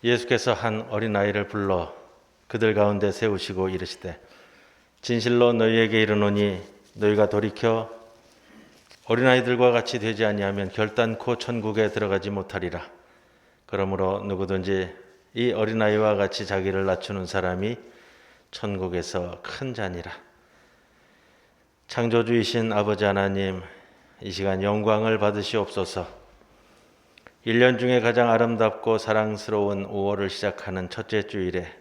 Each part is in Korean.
예수께서 한 어린아이를 불러 그들 가운데 세우시고 이르시되 진실로 너희에게 이르노니 너희가 돌이켜 어린아이들과 같이 되지 아니하면 결단코 천국에 들어가지 못하리라. 그러므로 누구든지 이 어린아이와 같이 자기를 낮추는 사람이 천국에서 큰 자니라. 창조주이신 아버지 하나님, 이 시간 영광을 받으시옵소서. 1년 중에 가장 아름답고 사랑스러운 5월을 시작하는 첫째 주일에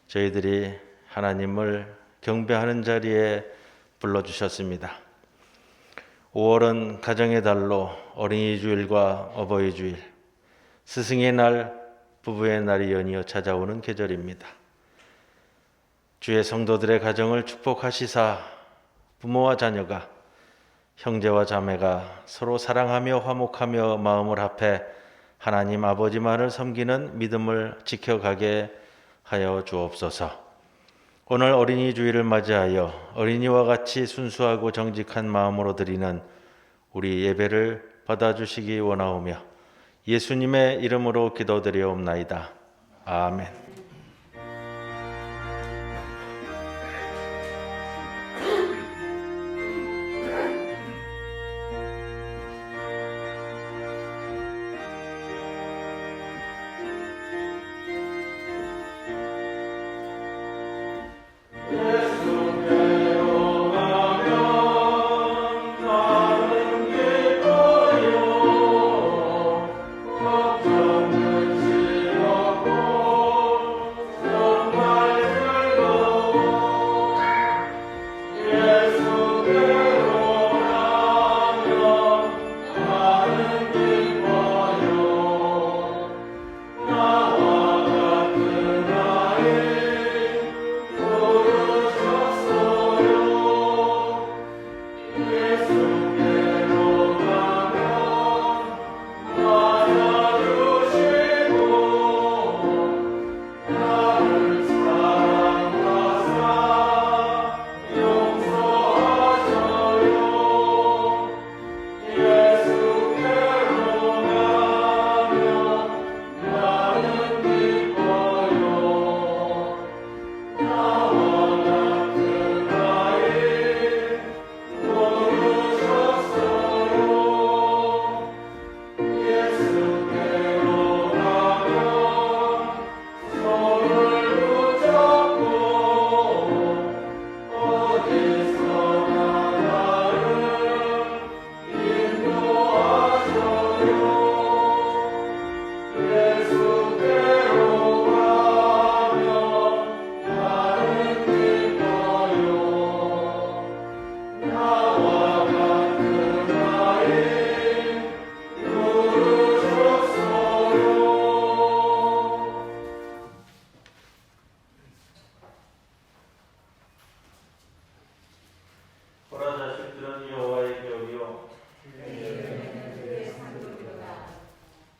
저희들이 하나님을 경배하는 자리에 불러주셨습니다. 5월은 가정의 달로 어린이 주일과 어버이 주일, 스승의 날, 부부의 날이 연이어 찾아오는 계절입니다. 주의 성도들의 가정을 축복하시사 부모와 자녀가, 형제와 자매가 서로 사랑하며 화목하며 마음을 합해 하나님 아버지만을 섬기는 믿음을 지켜가게 하여 주옵소서. 오늘 어린이 주일을 맞이하여 어린이와 같이 순수하고 정직한 마음으로 드리는 우리 예배를 받아주시기 원하오며 예수님의 이름으로 기도드리옵나이다. 아멘.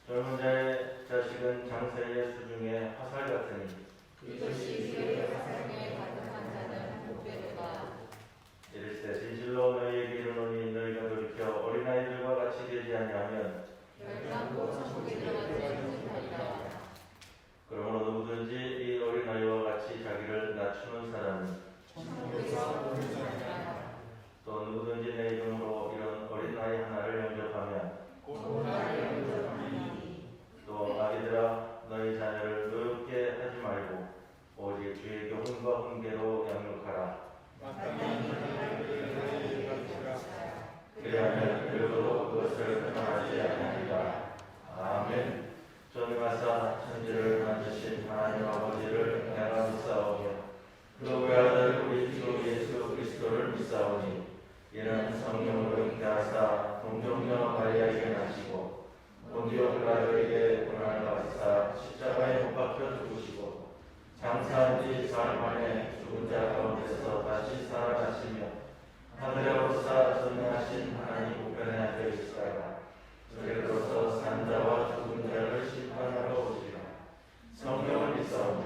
젊은 자의 자식은 장세의 수중에 화살 같으니 이것이 주의 화살에 가득한 자는 복되도다. 이르시되 진실로 너희에게 이르노니 너희가 돌이켜 어린아이들과 같이 되지 아니하면 결단코 천국에 들어가지 못하리라. 그러므로 누구든지 이 어린아이와 같이 자기를 낮추는 사람은 천국에서 큰 자니라. 또 누구든지 내 이름으로 이런 어린아이 하나를 영접하면 곧 나를 영접하니 또 아기들아 너희 자녀를 노엽게 하지 말고 오직 주의 교훈과 훈계로 양육하라. 그리하면 늙어도 그것을 떠나지 아니하리라. 아멘. 전능하사 천지를 만드신 하나님 아버지를 내가 믿사오며 그 외아들 우리 주 예수 그리스도를 믿사오니 이는 성령으로 잉태하사 동정녀 마리아에게 나시고 본디오 빌라도에게 고난을 받으사 십자가에 못 박혀 죽으시고 장사한 지 사흘 만에 죽은 자 가운데서 다시 살아나시며 하늘에 오르사 전능하신 하나님 우편에 앉아 계시다가 저리로서 산 자와 죽은 자를 심판하러 오시리라. 성령을 믿사오며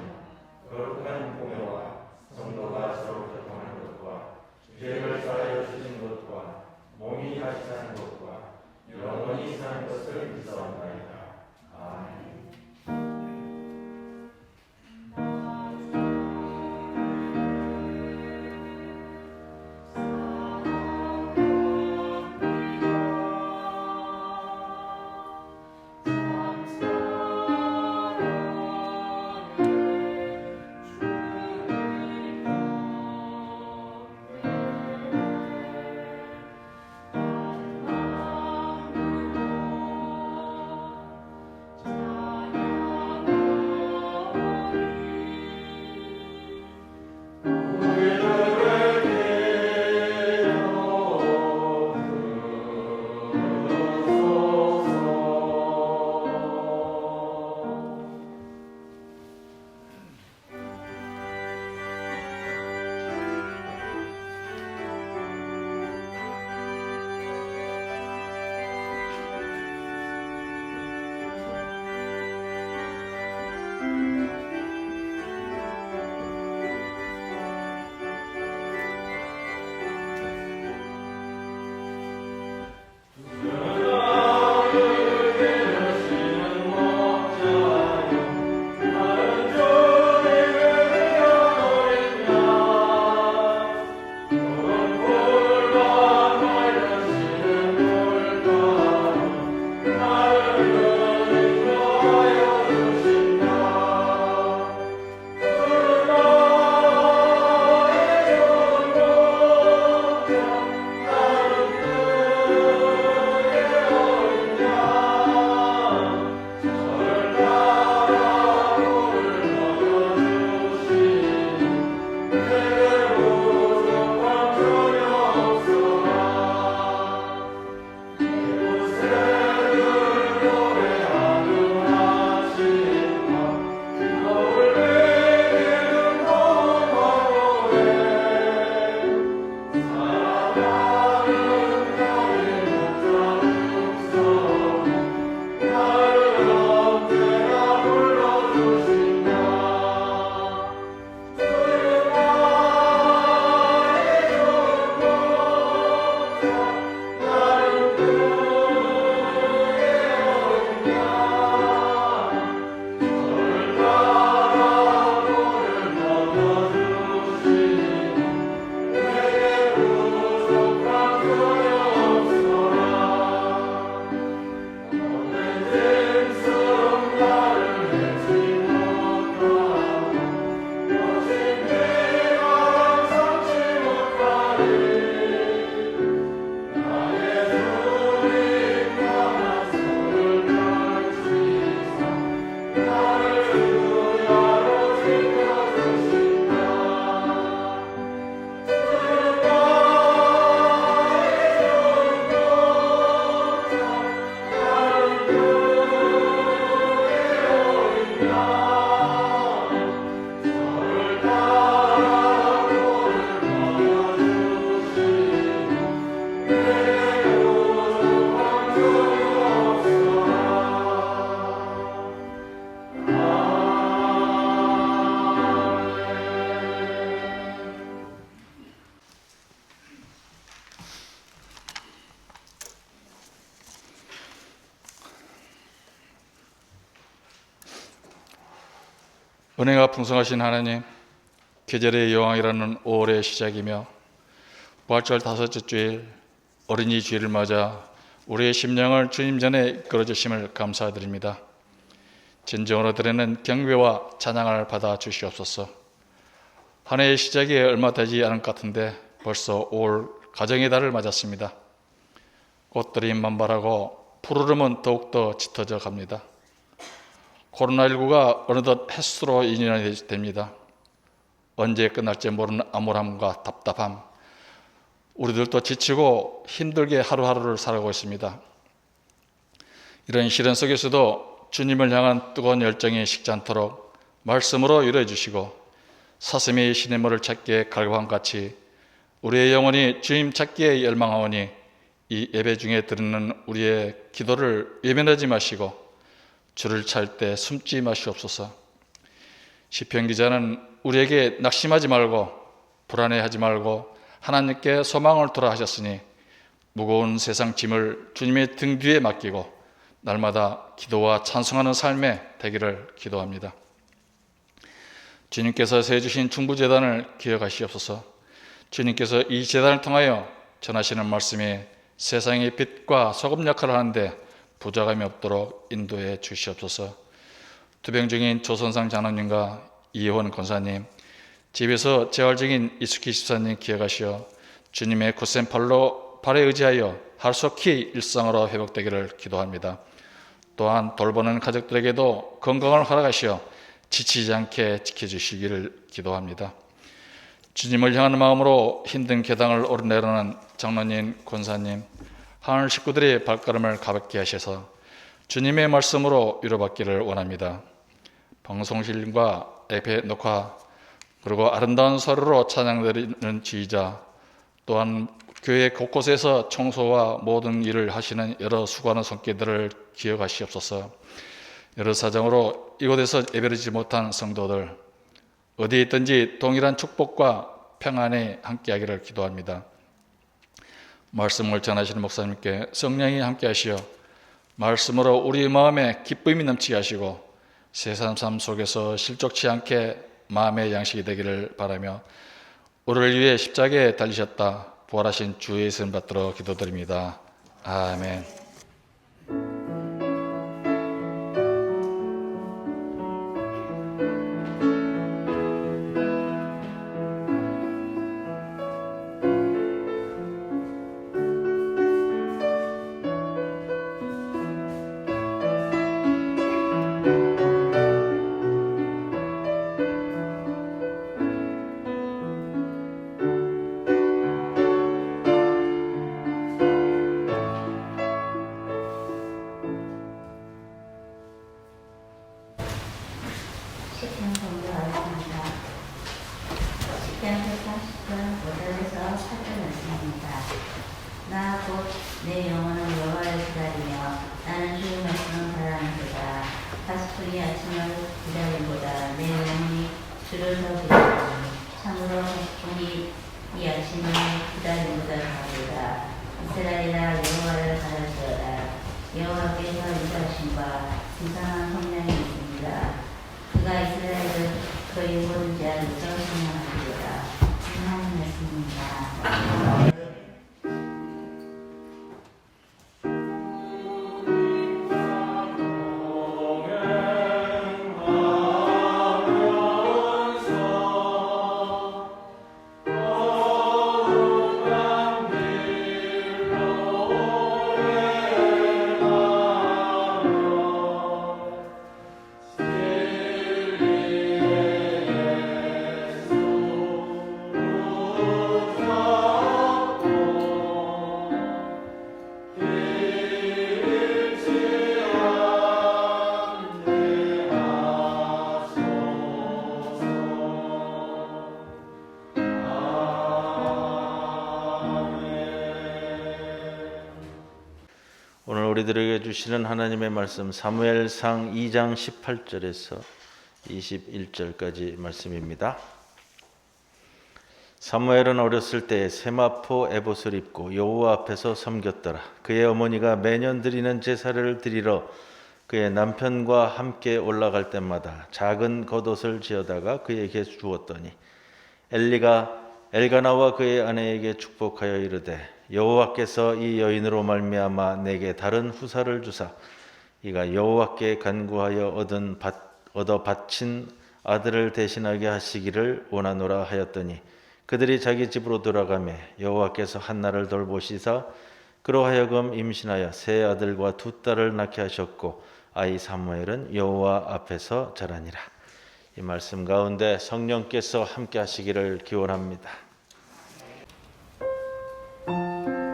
거룩한 공회와 성도가 서로 교통하는 것과 죄를 사하여 주신 것과 몸이 다시 사는 것과 영원히 사는 것을 믿사옵나이다. 아멘. 은혜가 풍성하신 하나님, 계절의 여왕이라는 5월의 시작이며 부활절 다섯째 주일 어린이 주일을 맞아 우리의 심령을 주님 전에 이끌어 주심을 감사드립니다. 진정으로 드리는 경배와 찬양을 받아 주시옵소서. 한 해의 시작이 얼마 되지 않은 것 같은데 벌써 5월 가정의 달을 맞았습니다. 꽃들이 만발하고 푸르름은 더욱더 짙어져 갑니다. 코로나19가 어느덧 햇수로 2년이 됩니다. 언제 끝날지 모르는 암울함과 답답함, 우리들도 지치고 힘들게 하루하루를 살아가고 있습니다. 이런 시련 속에서도 주님을 향한 뜨거운 열정이 식지 않도록 말씀으로 이루어 주시고 사슴이 시냇물을 찾기에 갈급함같이 우리의 영혼이 주님 찾기에 열망하오니 이 예배 중에 드리는 우리의 기도를 외면하지 마시고 주를 찾을 때 숨지 마시옵소서. 시편 기자는 우리에게 낙심하지 말고 불안해하지 말고 하나님께 소망을 두라 하셨으니 무거운 세상 짐을 주님의 등 뒤에 맡기고 날마다 기도와 찬송하는 삶에 되기를 기도합니다. 주님께서 세워주신 중부재단을 기억하시옵소서. 주님께서 이 재단을 통하여 전하시는 말씀이 세상의 빛과 소금 역할을 하는데 부족함이 없도록 인도해 주시옵소서. 투병 중인 조선상 장로님과 이혜원 권사님, 집에서 재활 중인 이숙희 집사님 기억하시어 주님의 굳센 팔에 의지하여 하루속히 일상으로 회복되기를 기도합니다. 또한 돌보는 가족들에게도 건강을 허락하시어 지치지 않게 지켜주시기를 기도합니다. 주님을 향하는 마음으로 힘든 계단을 오르내려는 장로님, 권사님, 하늘 식구들의 발걸음을 가볍게 하셔서 주님의 말씀으로 위로받기를 원합니다. 방송실과 예배 녹화 그리고 아름다운 소리로 찬양드리는 지휘자, 또한 교회 곳곳에서 청소와 모든 일을 하시는 여러 수고하는 손길들을 기억하시옵소서. 여러 사정으로 이곳에서 예배드리지 못한 성도들, 어디에 있든지 동일한 축복과 평안에 함께하기를 기도합니다. 말씀을 전하시는 목사님께 성령이 함께하시어 말씀으로 우리 마음에 기쁨이 넘치게 하시고 세상 삶 속에서 실족치 않게 마음의 양식이 되기를 바라며 우리를 위해 십자가에 달리셨다 부활하신 주의 이름 받들어 기도드립니다. 아멘. 시편 공부하겠습니다. 시편 140편 5절에서 8절 말씀입니다. 나 곧 내 영혼은 여호와를 기다리며 나는 주의 말씀을 바라는도다. 가스풀이 아침을 기다림보다 내 영혼이 주를 더 기다리니 참으로 가스풀이 이 아침을 기다림보다 더하도다. 이스라엘아 여호와를 바랄지어다. 여호와께서 인자하심과 이상한 성량이 있습니다. 그가 이스라엘을 그의 모든 죄악에서 생명하리로다. 하나님 말씀입니다. 오늘 우리들에게 주시는 하나님의 말씀 사무엘상 2장 18절에서 21절까지 말씀입니다. 사무엘은 어렸을 때 세마포 에봇을 입고 여호와 앞에서 섬겼더라. 그의 어머니가 매년 드리는 제사를 드리러 그의 남편과 함께 올라갈 때마다 작은 겉옷을 지어다가 그에게 주었더니 엘리가 엘가나와 그의 아내에게 축복하여 이르되 여호와께서 이 여인으로 말미암아 내게 다른 후사를 주사 이가 여호와께 간구하여 얻어 바친 아들을 대신하게 하시기를 원하노라 하였더니 그들이 자기 집으로 돌아가매 여호와께서 한나를 돌보시사 그로 하여금 임신하여 세 아들과 두 딸을 낳게 하셨고 아이 사무엘은 여호와 앞에서 자라니라. 이 말씀 가운데 성령께서 함께 하시기를 기원합니다. 나보다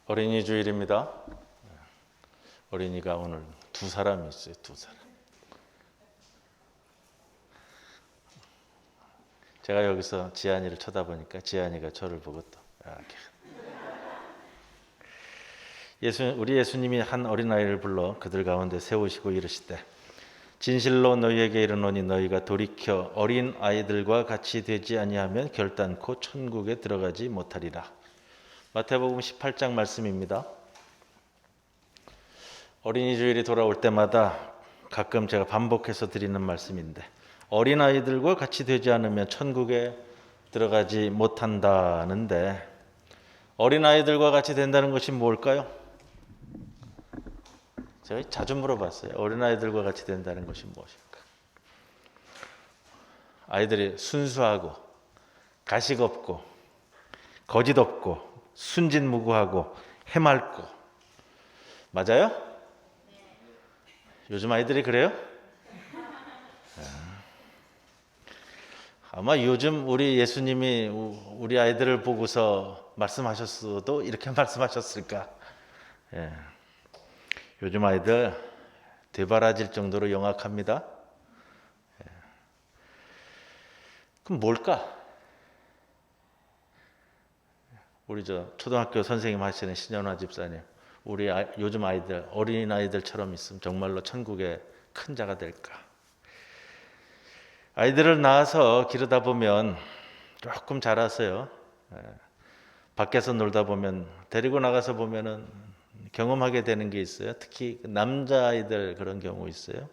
어린이 주일입니다. 어린이가 오늘 두 사람이 있어요. 두 사람. 제가 여기서 지안이를 쳐다보니까 지안이가 저를 보고 또 이렇게. 우리 예수님이 한 어린아이를 불러 그들 가운데 세우시고 이르시되 진실로 너희에게 이르노니 너희가 돌이켜 어린 아이들과 같이 되지 아니하면 결단코 천국에 들어가지 못하리라. 마태복음 18장 말씀입니다. 어린이 주일이 돌아올 때마다 가끔 제가 반복해서 드리는 말씀인데 어린 아이들과 같이 되지 않으면 천국에 들어가지 못한다는데 어린 아이들과 같이 된다는 것이 뭘까요? 제가 자주 물어봤어요. 어린아이들과 같이 된다는 것이 무엇일까? 아이들이 순수하고 가식 없고 거짓 없고 순진무구하고 해맑고 맞아요? 요즘 아이들이 그래요? 아마 요즘 우리 예수님이 우리 아이들을 보고서 말씀하셨어도 이렇게 말씀하셨을까? 예. 요즘 아이들 되바라질 정도로 영악합니다. 그럼 뭘까? 우리 초등학교 선생님 하시는 신현화 집사님, 우리 요즘 아이들, 어린 아이들처럼 있으면 정말로 천국의 큰 자가 될까? 아이들을 낳아서 기르다 보면 조금 자라서요. 밖에서 놀다 보면 데리고 나가서 보면은 경험하게 되는 게 있어요. 특히 남자아이들 그런 경우 있어요.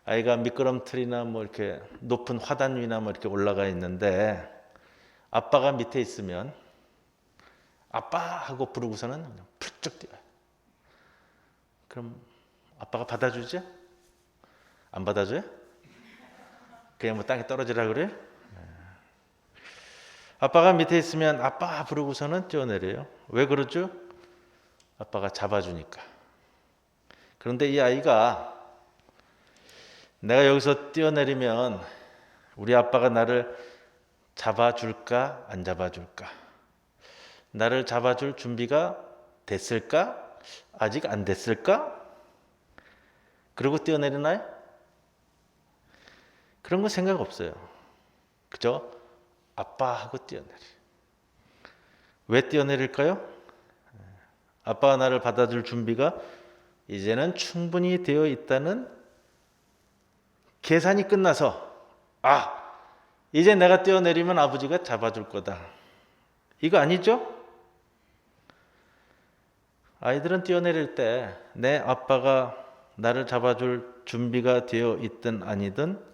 아이가 미끄럼틀이나 뭐 이렇게 높은 화단 위나 뭐 이렇게 올라가 있는데 아빠가 밑에 있으면 아빠 하고 부르고서는 그냥 펄쩍 뛰어요. 그럼 아빠가 받아주죠? 안 받아줘요? 그냥 뭐 땅에 떨어지라 그래요? 아빠가 밑에 있으면 아빠 부르고서는 뛰어내려요. 왜 그러죠? 아빠가 잡아주니까. 그런데 이 아이가 내가 여기서 뛰어내리면 우리 아빠가 나를 잡아줄까 안 잡아줄까? 나를 잡아줄 준비가 됐을까? 아직 안 됐을까? 그러고 뛰어내리나요? 그런 거 생각 없어요. 그죠? 아빠하고 뛰어내리. 왜 뛰어내릴까요? 아빠가 나를 받아줄 준비가 이제는 충분히 되어 있다는 계산이 끝나서 이제 내가 뛰어내리면 아버지가 잡아줄 거다. 이거 아니죠? 아이들은 뛰어내릴 때 내 아빠가 나를 잡아줄 준비가 되어 있든 아니든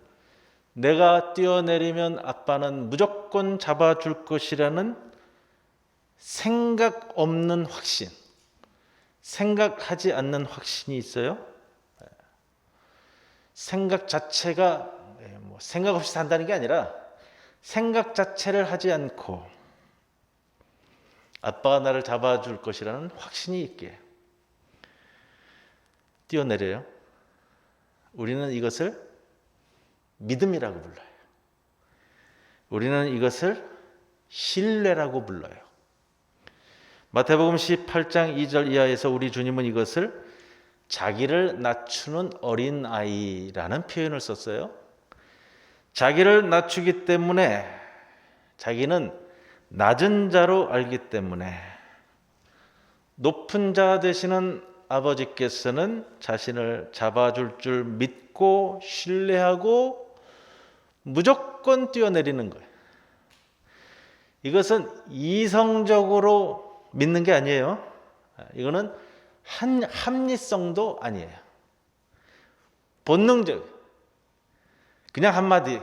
내가 뛰어내리면 아빠는 무조건 잡아줄 것이라는 생각 없는 확신, 생각하지 않는 확신이 있어요. 생각 자체가 생각 없이 산다는 게 아니라 생각 자체를 하지 않고 아빠가 나를 잡아줄 것이라는 확신이 있게 뛰어내려요. 우리는 이것을 믿음이라고 불러요. 우리는 이것을 신뢰라고 불러요. 마태복음 18장 2절 이하에서 우리 주님은 이것을 자기를 낮추는 어린아이라는 표현을 썼어요. 자기를 낮추기 때문에 자기는 낮은 자로 알기 때문에 높은 자 되시는 아버지께서는 자신을 잡아줄 줄 믿고 신뢰하고 무조건 뛰어내리는 거예요. 이것은 이성적으로 믿는 게 아니에요. 이거는 합리성도 아니에요. 본능적. 그냥 한마디.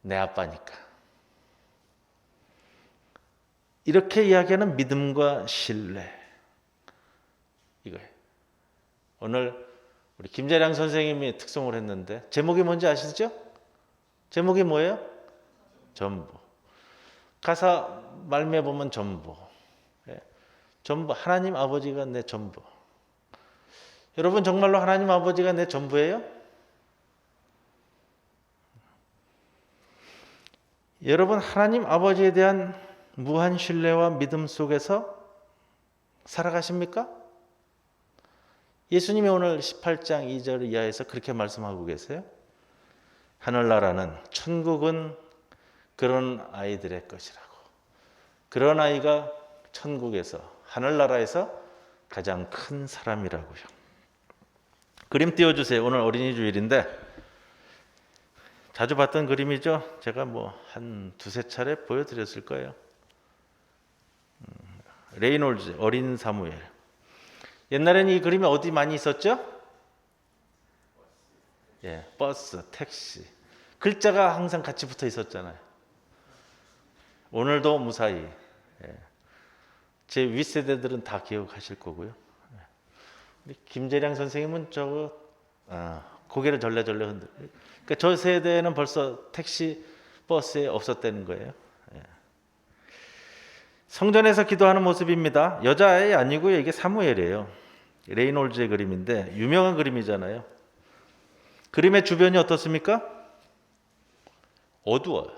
내 아빠니까. 이렇게 이야기하는 믿음과 신뢰. 이거예요. 오늘 우리 김재량 선생님이 특송을 했는데 제목이 뭔지 아시죠? 제목이 뭐예요? 전부. 가사 말미에 보면 전부. 전부. 하나님 아버지가 내 전부. 여러분 정말로 하나님 아버지가 내 전부예요? 여러분 하나님 아버지에 대한 무한 신뢰와 믿음 속에서 살아가십니까? 예수님이 오늘 18장 2절 이하에서 그렇게 말씀하고 계세요. 하늘나라는, 천국은 그런 아이들의 것이라고. 그런 아이가 천국에서, 하늘나라에서 가장 큰 사람이라고요. 그림 띄워주세요. 오늘 어린이 주일인데 자주 봤던 그림이죠. 제가 한 두세 차례 보여드렸을 거예요. 레이놀즈, 어린 사무엘. 옛날에는 이 그림이 어디 많이 있었죠? 버스, 택시. 글자가 항상 같이 붙어 있었잖아요. 오늘도 무사히. 제 윗세대들은 다 기억하실 거고요. 우리 김재량 선생님은 고개를 절레절레 흔들. 그러니까 저 세대는 벌써 택시, 버스에 없었다는 거예요. 성전에서 기도하는 모습입니다. 여자아이 아니고요. 이게 사무엘이에요. 레이놀즈의 그림인데 유명한 그림이잖아요. 그림의 주변이 어떻습니까? 어두워요.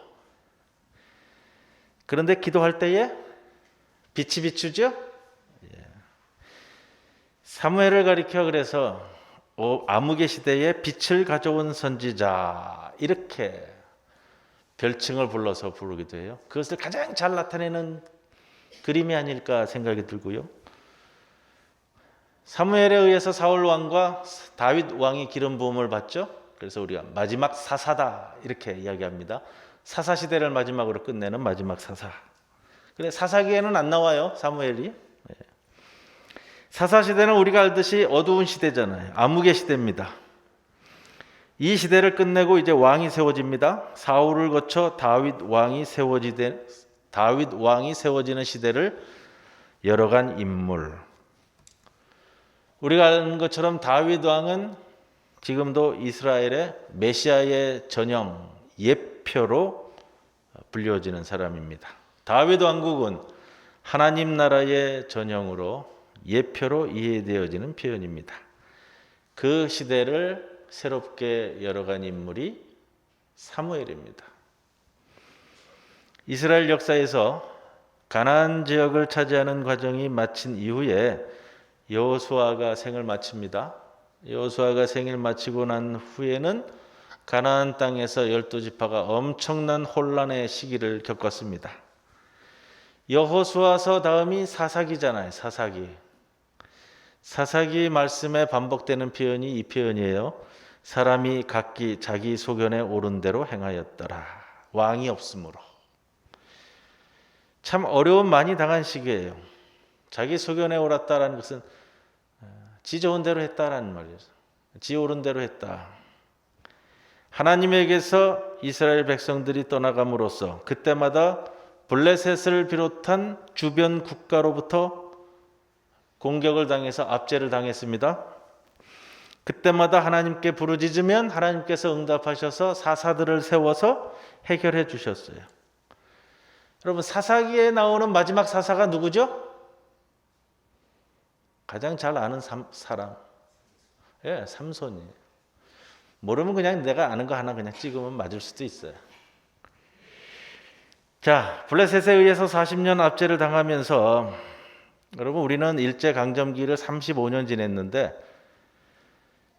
그런데 기도할 때에 빛이 비추죠? 사무엘을 가리켜 그래서 암흑의 시대에 빛을 가져온 선지자 이렇게 별칭을 불러서 부르기도 해요. 그것을 가장 잘 나타내는 그림이 아닐까 생각이 들고요. 사무엘에 의해서 사울 왕과 다윗 왕이 기름 부음을 받죠. 그래서 우리가 마지막 사사다 이렇게 이야기합니다. 사사 시대를 마지막으로 끝내는 마지막 사사. 근데 사사기에는 안 나와요, 사무엘이. 사사 시대는 우리가 알듯이 어두운 시대잖아요. 암흑의 시대입니다. 이 시대를 끝내고 이제 왕이 세워집니다. 사울을 거쳐 다윗 왕이 세워지는 시대를 열어간 인물. 우리가 아는 것처럼 다윗 왕은 지금도 이스라엘의 메시아의 전형 예표로 불려지는 사람입니다. 다윗 왕국은 하나님 나라의 전형으로 예표로 이해되어지는 표현입니다. 그 시대를 새롭게 열어간 인물이 사무엘입니다. 이스라엘 역사에서 가나안 지역을 차지하는 과정이 마친 이후에 여호수아가 생을 마칩니다. 여호수아가 생을 마치고 난 후에는 가나안 땅에서 12지파가 엄청난 혼란의 시기를 겪었습니다. 여호수아서 다음이 사사기잖아요. 사사기 말씀에 반복되는 표현이 이 표현이에요. 사람이 각기 자기 소견에 옳은 대로 행하였더라. 왕이 없으므로. 참 어려움 많이 당한 시기예요. 자기 소견에 옳았다라는 것은 지 좋은 대로 했다라는 말이에요. 지 옳은 대로 했다. 하나님에게서 이스라엘 백성들이 떠나감으로써 그때마다 블레셋을 비롯한 주변 국가로부터 공격을 당해서 압제를 당했습니다. 그때마다 하나님께 부르짖으면 하나님께서 응답하셔서 사사들을 세워서 해결해 주셨어요. 여러분, 사사기에 나오는 마지막 사사가 누구죠? 가장 잘 아는 사람. 삼손이에요. 모르면 그냥 내가 아는 거 하나 그냥 찍으면 맞을 수도 있어요. 자, 블레셋에 의해서 40년 압제를 당하면서 여러분, 우리는 일제강점기를 35년 지냈는데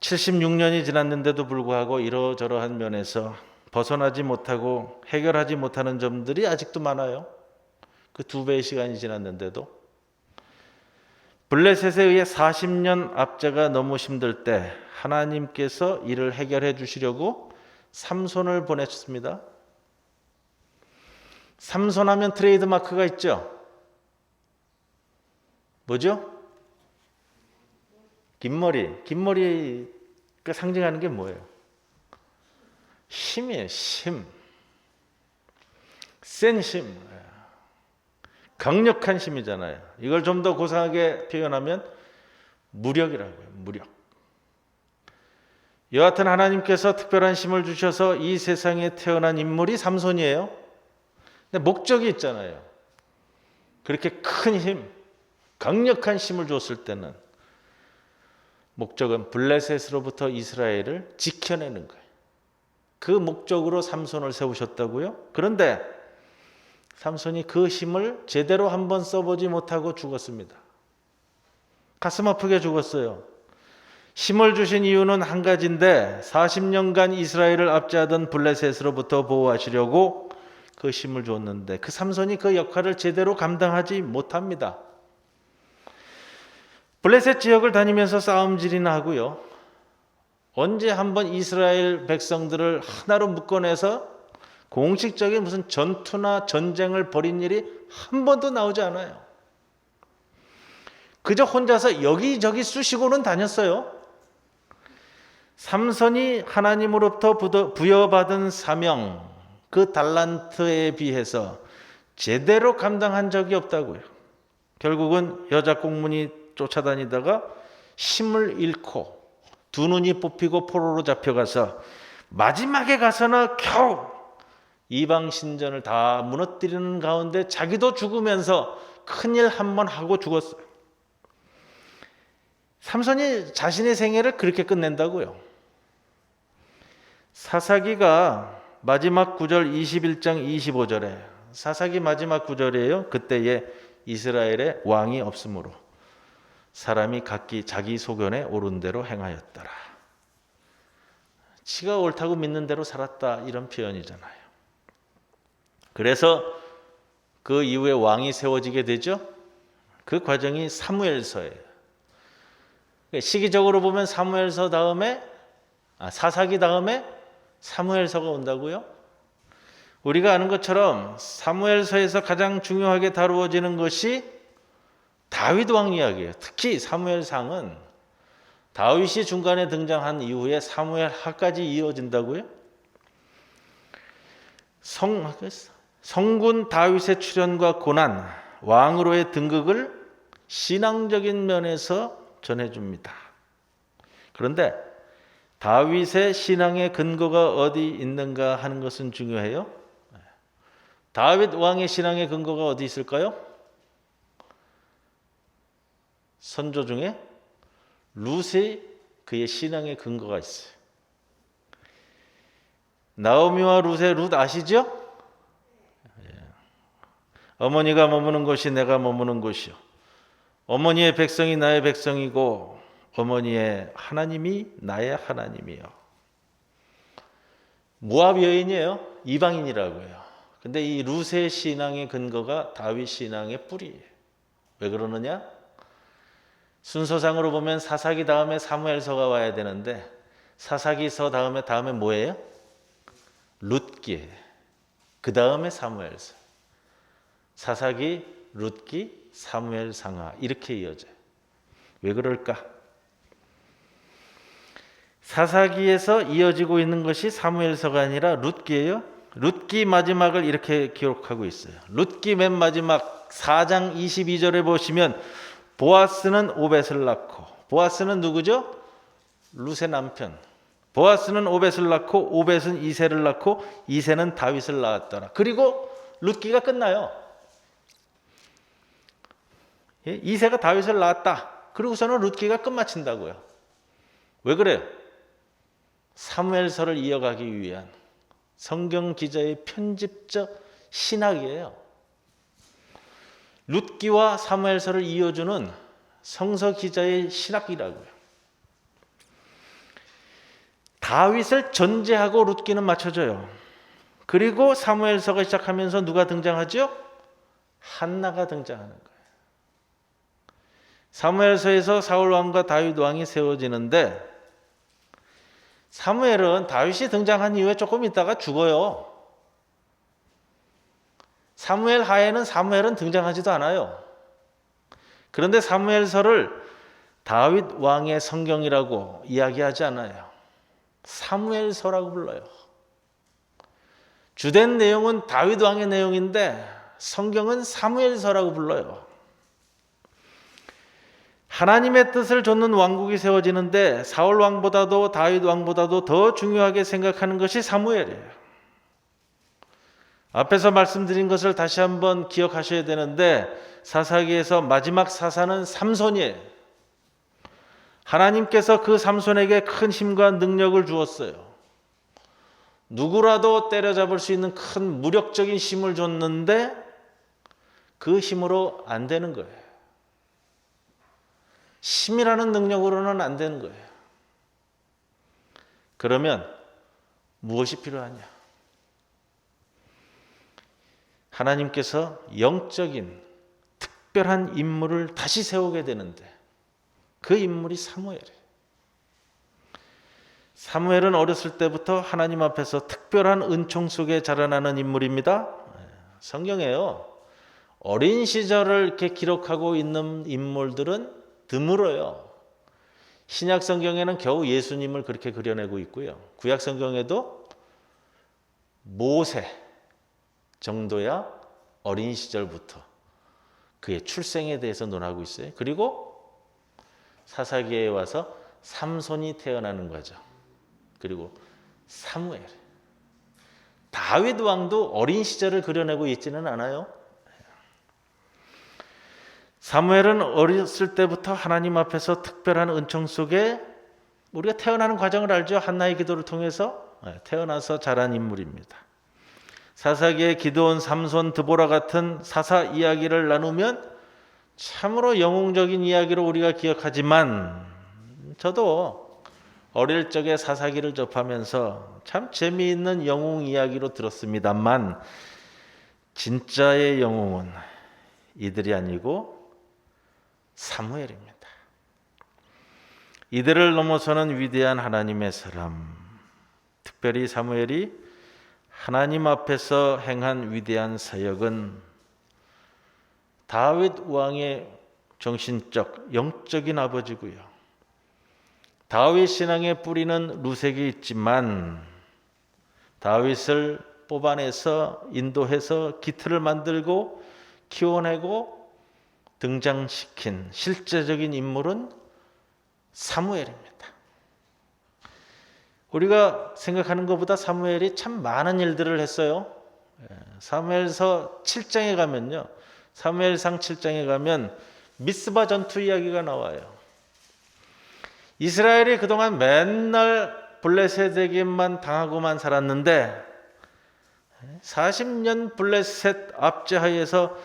76년이 지났는데도 불구하고 이러저러한 면에서 벗어나지 못하고 해결하지 못하는 점들이 아직도 많아요. 그 2배의 시간이 지났는데도. 블레셋에 의해 40년 압제가 너무 힘들 때 하나님께서 이를 해결해 주시려고 삼손을 보내셨습니다. 삼손하면 트레이드 마크가 있죠. 뭐죠? 긴 머리가 상징하는 게 뭐예요? 힘이에요. 센 힘. 강력한 힘이잖아요. 이걸 좀 더 고상하게 표현하면 무력이라고요. 무력. 여하튼 하나님께서 특별한 힘을 주셔서 이 세상에 태어난 인물이 삼손이에요. 근데 목적이 있잖아요. 그렇게 큰 힘, 강력한 힘을 줬을 때는 목적은 블레셋으로부터 이스라엘을 지켜내는 거예요. 그 목적으로 삼손을 세우셨다고요. 그런데 삼손이 그 힘을 제대로 한번 써보지 못하고 죽었습니다. 가슴 아프게 죽었어요. 힘을 주신 이유는 한 가지인데 40년간 이스라엘을 압제하던 블레셋으로부터 보호하시려고 그 힘을 줬는데 그 삼손이 그 역할을 제대로 감당하지 못합니다. 블레셋 지역을 다니면서 싸움질이나 하고요. 언제 한번 이스라엘 백성들을 하나로 묶어내서 공식적인 무슨 전투나 전쟁을 벌인 일이 한 번도 나오지 않아요. 그저 혼자서 여기저기 쑤시고는 다녔어요. 삼손이 하나님으로부터 부여받은 사명, 그 달란트에 비해서 제대로 감당한 적이 없다고요. 결국은 여자 공문이 쫓아다니다가 힘을 잃고 두 눈이 뽑히고 포로로 잡혀가서 마지막에 가서는 겨우 이방 신전을 다 무너뜨리는 가운데 자기도 죽으면서 큰일 한번 하고 죽었어요. 삼손이 자신의 생애를 그렇게 끝낸다고요. 사사기가 마지막 9절 21장 25절에 사사기 마지막 9절이에요. 그때에 이스라엘에 왕이 없으므로 사람이 각기 자기 소견에 옳은 대로 행하였더라. 지가 옳다고 믿는 대로 살았다 이런 표현이잖아요. 그래서 그 이후에 왕이 세워지게 되죠. 그 과정이 사무엘서예요. 시기적으로 보면 사무엘서 다음에 사사기 다음에 사무엘서가 온다고요. 우리가 아는 것처럼 사무엘서에서 가장 중요하게 다루어지는 것이 다윗 왕 이야기예요. 특히 사무엘상은 다윗이 중간에 등장한 이후에 사무엘하까지 이어진다고요. 성군 다윗의 출현과 고난, 왕으로의 등극을 신앙적인 면에서 전해줍니다. 그런데 다윗의 신앙의 근거가 어디 있는가 하는 것은 중요해요. 다윗 왕의 신앙의 근거가 어디 있을까요? 선조 중에 룻이 그의 신앙의 근거가 있어요. 나오미와 룻의 룻 아시죠? 어머니가 머무는 곳이 내가 머무는 곳이요. 어머니의 백성이 나의 백성이고 어머니의 하나님이 나의 하나님이요. 모압 여인이에요. 이방인이라고요. 근데 이 룻의 신앙의 근거가 다윗 신앙의 뿌리예요. 왜 그러느냐? 순서상으로 보면 사사기 다음에 사무엘서가 와야 되는데 사사기서 다음에 뭐예요? 룻기. 그 다음에 사무엘서. 사사기, 룻기, 사무엘 상하 이렇게 이어져요. 왜 그럴까? 사사기에서 이어지고 있는 것이 사무엘서가 아니라 룻기예요. 룻기 마지막을 이렇게 기록하고 있어요. 룻기 맨 마지막 4장 22절에 보시면 보아스는 오벳을 낳고, 보아스는 누구죠? 룻의 남편. 보아스는 오벳을 낳고 오벳은 이새를 낳고 이새는 다윗을 낳았더라. 그리고 룻기가 끝나요. 이새가 다윗을 낳았다. 그리고서는 룻기가 끝마친다고요. 왜 그래요? 사무엘서를 이어가기 위한 성경 기자의 편집적 신학이에요. 룻기와 사무엘서를 이어주는 성서 기자의 신학이라고요. 다윗을 전제하고 룻기는 맞춰져요. 그리고 사무엘서가 시작하면서 누가 등장하죠? 한나가 등장하는 거예요. 사무엘서에서 사울 왕과 다윗 왕이 세워지는데 사무엘은 다윗이 등장한 이후에 조금 있다가 죽어요. 사무엘 하에는 사무엘은 등장하지도 않아요. 그런데 사무엘서를 다윗 왕의 성경이라고 이야기하지 않아요. 사무엘서라고 불러요. 주된 내용은 다윗 왕의 내용인데 성경은 사무엘서라고 불러요. 하나님의 뜻을 좇는 왕국이 세워지는데 사울 왕보다도 다윗 왕보다도 더 중요하게 생각하는 것이 사무엘이에요. 앞에서 말씀드린 것을 다시 한번 기억하셔야 되는데 사사기에서 마지막 사사는 삼손이에요. 하나님께서 그 삼손에게 큰 힘과 능력을 주었어요. 누구라도 때려잡을 수 있는 큰 무력적인 힘을 줬는데 그 힘으로 안 되는 거예요. 힘이라는 능력으로는 안 되는 거예요. 그러면 무엇이 필요하냐? 하나님께서 영적인 특별한 인물을 다시 세우게 되는데 그 인물이 사무엘이에요. 사무엘은 어렸을 때부터 하나님 앞에서 특별한 은총 속에 자라나는 인물입니다. 성경에요, 어린 시절을 이렇게 기록하고 있는 인물들은 드물어요. 신약 성경에는 겨우 예수님을 그렇게 그려내고 있고요. 구약 성경에도 모세 정도야 어린 시절부터 그의 출생에 대해서 논하고 있어요. 그리고 사사기에 와서 삼손이 태어나는 거죠. 그리고 사무엘, 다윗 왕도 어린 시절을 그려내고 있지는 않아요. 사무엘은 어렸을 때부터 하나님 앞에서 특별한 은총 속에 우리가 태어나는 과정을 알죠. 한나의 기도를 통해서 태어나서 자란 인물입니다. 사사기의 기드온, 삼손, 드보라 같은 사사 이야기를 나누면 참으로 영웅적인 이야기로 우리가 기억하지만 저도 어릴 적에 사사기를 접하면서 참 재미있는 영웅 이야기로 들었습니다만 진짜의 영웅은 이들이 아니고 사무엘입니다. 이들을 넘어서는 위대한 하나님의 사람, 특별히 사무엘이 하나님 앞에서 행한 위대한 사역은 다윗 왕의 정신적, 영적인 아버지고요. 다윗 신앙의 뿌리는 루색이 있지만 다윗을 뽑아내서 인도해서 기틀을 만들고 키워내고 등장시킨 실제적인 인물은 사무엘입니다. 우리가 생각하는 것보다 사무엘이 참 많은 일들을 했어요. 사무엘서 7장에 가면요, 사무엘상 7장에 가면 미스바 전투 이야기가 나와요. 이스라엘이 그동안 맨날 블레셋에게만 당하고만 살았는데 40년 블레셋 압제하에서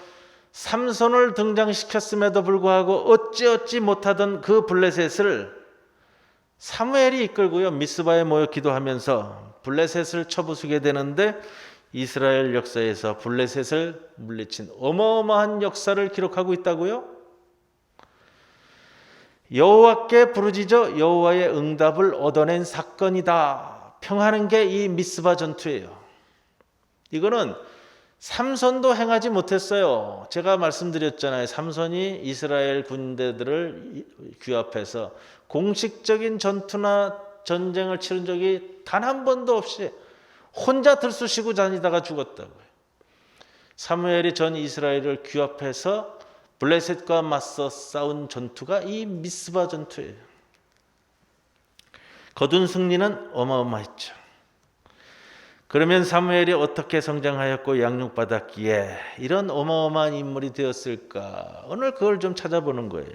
삼손을 등장시켰음에도 불구하고 어찌어찌 못하던 그 블레셋을 사무엘이 이끌고요, 미스바에 모여 기도하면서 블레셋을 쳐부수게 되는데 이스라엘 역사에서 블레셋을 물리친 어마어마한 역사를 기록하고 있다고요? 여호와께 부르짖어 여호와의 응답을 얻어낸 사건이다. 평하는 게 이 미스바 전투예요. 이거는 삼손도 행하지 못했어요. 제가 말씀드렸잖아요. 삼손이 이스라엘 군대들을 규합해서 공식적인 전투나 전쟁을 치른 적이 단 한 번도 없이 혼자 들쑤시고 다니다가 죽었다고요. 사무엘이 전 이스라엘을 규합해서 블레셋과 맞서 싸운 전투가 이 미스바 전투예요. 거둔 승리는 어마어마했죠. 그러면 사무엘이 어떻게 성장하였고 양육받았기에 이런 어마어마한 인물이 되었을까? 오늘 그걸 좀 찾아보는 거예요.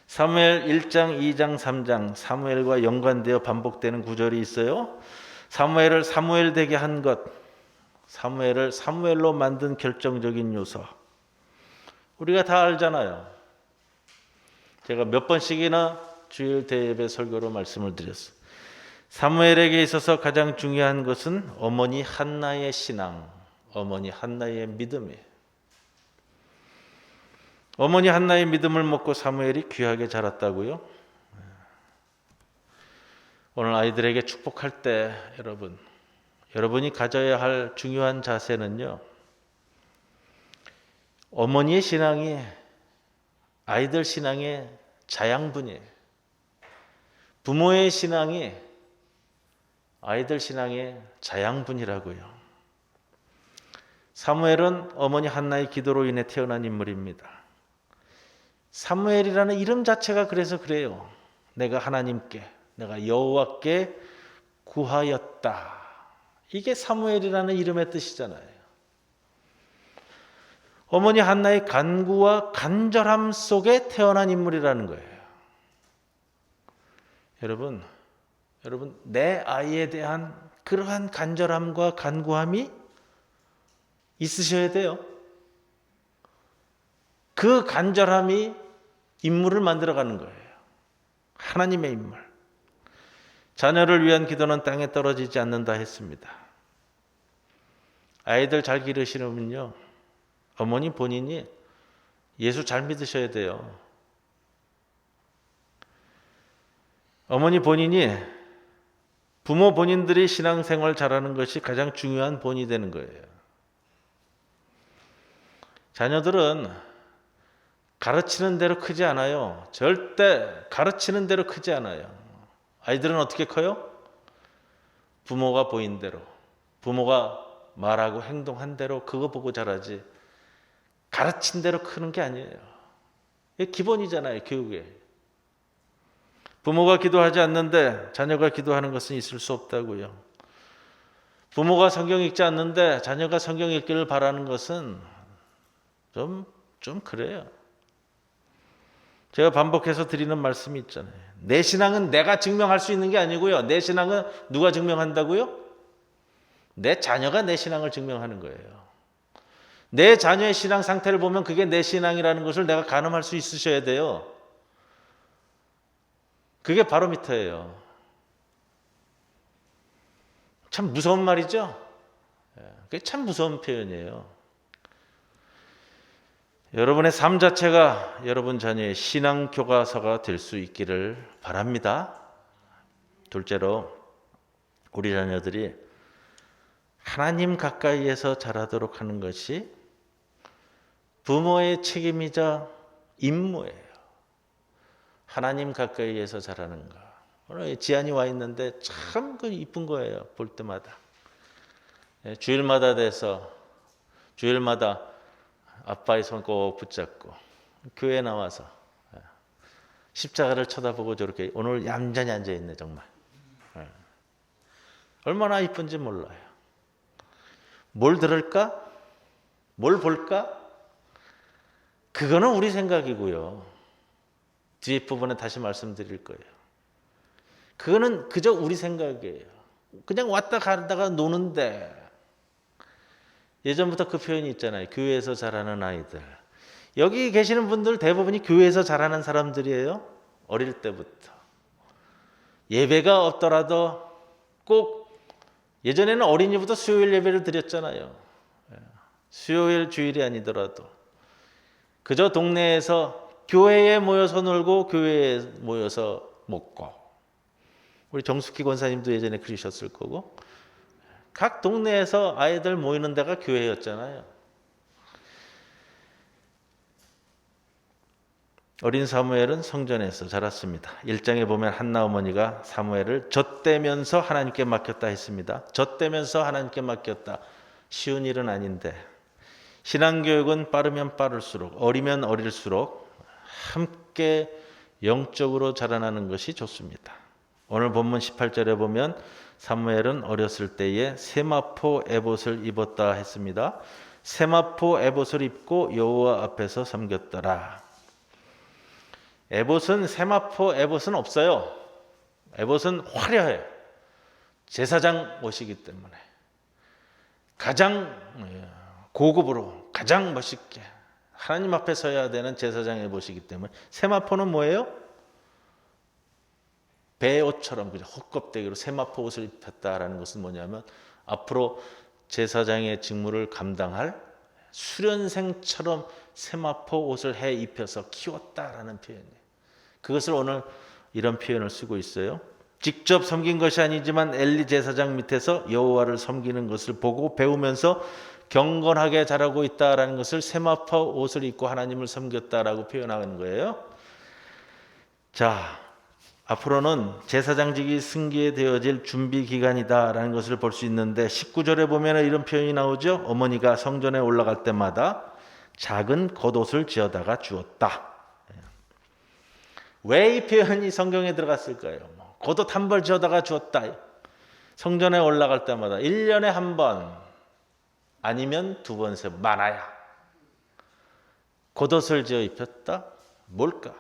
사무엘 1장, 2장, 3장 사무엘과 연관되어 반복되는 구절이 있어요. 사무엘을 사무엘 되게 한 것, 사무엘을 사무엘로 만든 결정적인 요소, 우리가 다 알잖아요. 제가 몇 번씩이나 주일 대예배 설교로 말씀을 드렸어요. 사무엘에게 있어서 가장 중요한 것은 어머니 한나의 신앙, 어머니 한나의 믿음이에요. 어머니 한나의 믿음을 먹고 사무엘이 귀하게 자랐다고요. 오늘 아이들에게 축복할 때 여러분이 가져야 할 중요한 자세는요, 어머니의 신앙이 아이들 신앙의 자양분이에요. 부모의 신앙이 아이들 신앙의 자양분이라고요. 사무엘은 어머니 한나의 기도로 인해 태어난 인물입니다. 사무엘이라는 이름 자체가 그래서 그래요. 내가 하나님께, 내가 여호와께 구하였다. 이게 사무엘이라는 이름의 뜻이잖아요. 어머니 한나의 간구와 간절함 속에 태어난 인물이라는 거예요. 여러분, 내 아이에 대한 그러한 간절함과 간구함이 있으셔야 돼요. 그 간절함이 인물을 만들어가는 거예요. 하나님의 인물. 자녀를 위한 기도는 땅에 떨어지지 않는다 했습니다. 아이들 잘 기르시려면요, 어머니 본인이 예수 잘 믿으셔야 돼요. 어머니 본인이, 부모 본인들이 신앙생활 잘하는 것이 가장 중요한 본이 되는 거예요. 자녀들은 가르치는 대로 크지 않아요. 절대 가르치는 대로 크지 않아요. 아이들은 어떻게 커요? 부모가 보인 대로, 부모가 말하고 행동한 대로 그거 보고 자라지, 가르친 대로 크는 게 아니에요. 이게 기본이잖아요, 교육에. 부모가 기도하지 않는데 자녀가 기도하는 것은 있을 수 없다고요. 부모가 성경 읽지 않는데 자녀가 성경 읽기를 바라는 것은 좀 그래요. 제가 반복해서 드리는 말씀이 있잖아요. 내 신앙은 내가 증명할 수 있는 게 아니고요. 내 신앙은 누가 증명한다고요? 내 자녀가 내 신앙을 증명하는 거예요. 내 자녀의 신앙 상태를 보면 그게 내 신앙이라는 것을 내가 가늠할 수 있으셔야 돼요. 그게 바로미터예요. 참 무서운 말이죠? 그게 참 무서운 표현이에요. 여러분의 삶 자체가 여러분 자녀의 신앙 교과서가 될 수 있기를 바랍니다. 둘째로, 우리 자녀들이 하나님 가까이에서 자라도록 하는 것이 부모의 책임이자 임무예요. 하나님 가까이에서 자라는 거. 오늘 지안이 와 있는데 참 이쁜 거예요. 볼 때마다. 주일마다 돼서 주일마다 아빠의 손 꼭 붙잡고 교회에 나와서 십자가를 쳐다보고 저렇게 오늘 얌전히 앉아있네 정말. 얼마나 이쁜지 몰라요. 뭘 들을까? 뭘 볼까? 그거는 우리 생각이고요. 뒤에 부분에 다시 말씀드릴 거예요. 그거는 그저 우리 생각이에요. 그냥 왔다 가다가 노는데, 예전부터 그 표현이 있잖아요. 교회에서 자라는 아이들. 여기 계시는 분들 대부분이 교회에서 자라는 사람들이에요. 어릴 때부터. 예배가 없더라도 꼭, 예전에는 어린이부터 수요일 예배를 드렸잖아요. 수요일 주일이 아니더라도 그저 동네에서 교회에 모여서 놀고 교회에 모여서 먹고, 우리 정숙희 권사님도 예전에 그러셨을 거고, 각 동네에서 아이들 모이는 데가 교회였잖아요. 어린 사무엘은 성전에서 자랐습니다. 1장에 보면 한나 어머니가 사무엘을 젖대면서 하나님께 맡겼다 했습니다. 젖대면서 하나님께 맡겼다. 쉬운 일은 아닌데, 신앙교육은 빠르면 빠를수록, 어리면 어릴수록 함께 영적으로 자라나는 것이 좋습니다. 오늘 본문 18절에 보면 사무엘은 어렸을 때에 세마포 에봇을 입었다 했습니다. 세마포 에봇을 입고 여호와 앞에서 섬겼더라. 에봇은, 세마포 에봇은 없어요. 에봇은 화려해요. 제사장 옷이기 때문에 가장 고급으로, 가장 멋있게 하나님 앞에 서야 되는 제사장 에봇이기 때문에. 세마포는 뭐예요? 배옷처럼 그죠, 헛껍데기로 세마포 옷을 입혔다라는 것은 뭐냐면 앞으로 제사장의 직무를 감당할 수련생처럼 세마포 옷을 해 입혀서 키웠다라는 표현이에요. 그것을 오늘 이런 표현을 쓰고 있어요. 직접 섬긴 것이 아니지만 엘리 제사장 밑에서 여호와를 섬기는 것을 보고 배우면서 경건하게 자라고 있다라는 것을 세마포 옷을 입고 하나님을 섬겼다라고 표현하는 거예요. 자, 앞으로는 제사장직이 승계되어질 준비 기간이다라는 것을 볼 수 있는데, 19절에 보면 이런 표현이 나오죠. 어머니가 성전에 올라갈 때마다 작은 겉옷을 지어다가 주었다. 왜 이 표현이 성경에 들어갔을까요? 겉옷 한 벌 지어다가 주었다. 성전에 올라갈 때마다 1년에 한 번 아니면 2번, 3번, 많아야 겉옷을 지어 입혔다? 뭘까?